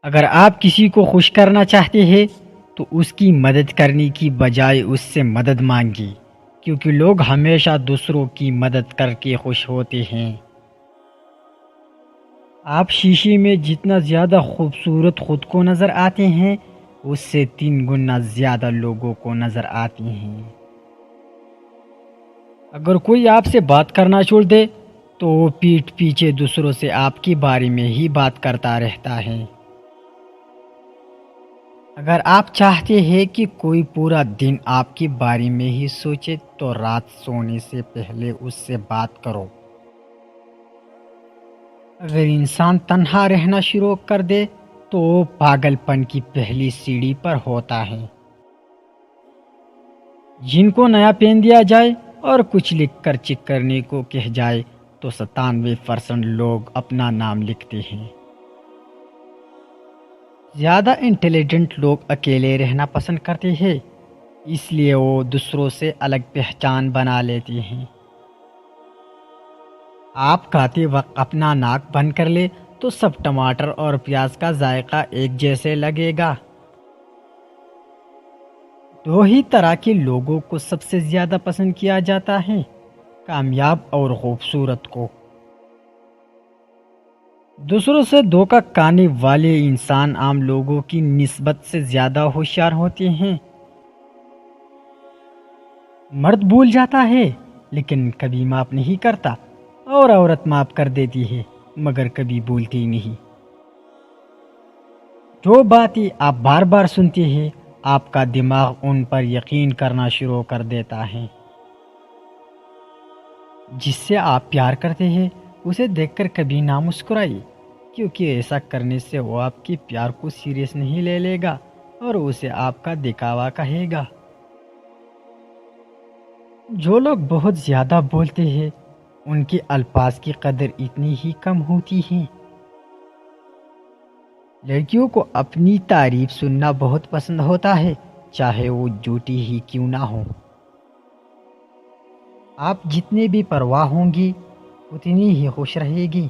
اگر آپ کسی کو خوش کرنا چاہتے ہیں تو اس کی مدد کرنے کی بجائے اس سے مدد مانگی، کیونکہ لوگ ہمیشہ دوسروں کی مدد کر کے خوش ہوتے ہیں۔ آپ شیشے میں جتنا زیادہ خوبصورت خود کو نظر آتے ہیں، اس سے 3 گنا زیادہ لوگوں کو نظر آتی ہیں۔ اگر کوئی آپ سے بات کرنا چھوڑ دے تو وہ پیٹھ پیچھے دوسروں سے آپ کے بارے میں ہی بات کرتا رہتا ہے۔ اگر آپ چاہتے ہیں کہ کوئی پورا دن آپ کے بارے میں ہی سوچے تو رات سونے سے پہلے اس سے بات کرو۔ اگر انسان تنہا رہنا شروع کر دے تو وہ پاگل پن کی پہلی سیڑھی پر ہوتا ہے۔ جن کو نیا پین دیا جائے اور کچھ لکھ کر چیک کرنے کو کہہ جائے تو 97% لوگ اپنا نام لکھتے ہیں۔ زیادہ انٹیلیجنٹ لوگ اکیلے رہنا پسند کرتے ہیں، اس لیے وہ دوسروں سے الگ پہچان بنا لیتے ہیں۔ آپ کھاتے وقت اپنا ناک بند کر لے تو سب ٹماٹر اور پیاز کا ذائقہ ایک جیسے لگے گا۔ 2 ہی طرح کے لوگوں کو سب سے زیادہ پسند کیا جاتا ہے، کامیاب اور خوبصورت کو۔ دوسروں سے دھوکہ کھانے والے انسان عام لوگوں کی نسبت سے زیادہ ہوشیار ہوتے ہیں۔ مرد بھول جاتا ہے لیکن کبھی معاف نہیں کرتا، اور عورت معاف کر دیتی ہے مگر کبھی بھولتی نہیں۔ جو باتیں آپ بار بار سنتے ہیں آپ کا دماغ ان پر یقین کرنا شروع کر دیتا ہے۔ جس سے آپ پیار کرتے ہیں اسے دیکھ کر کبھی نہ مسکرائیے، کیونکہ ایسا کرنے سے وہ آپ کے پیار کو سیریس نہیں لے گا اور اسے آپ کا دکھاوا کہے گا۔ جو لوگ بہت زیادہ بولتے ہیں ان کے الفاظ کی قدر اتنی ہی کم ہوتی ہے۔ لڑکیوں کو اپنی تعریف سننا بہت پسند ہوتا ہے، چاہے وہ جھوٹی ہی کیوں نہ ہو۔ آپ جتنے بھی پرواہ ہوں گی اتنی ہی خوش رہے گی۔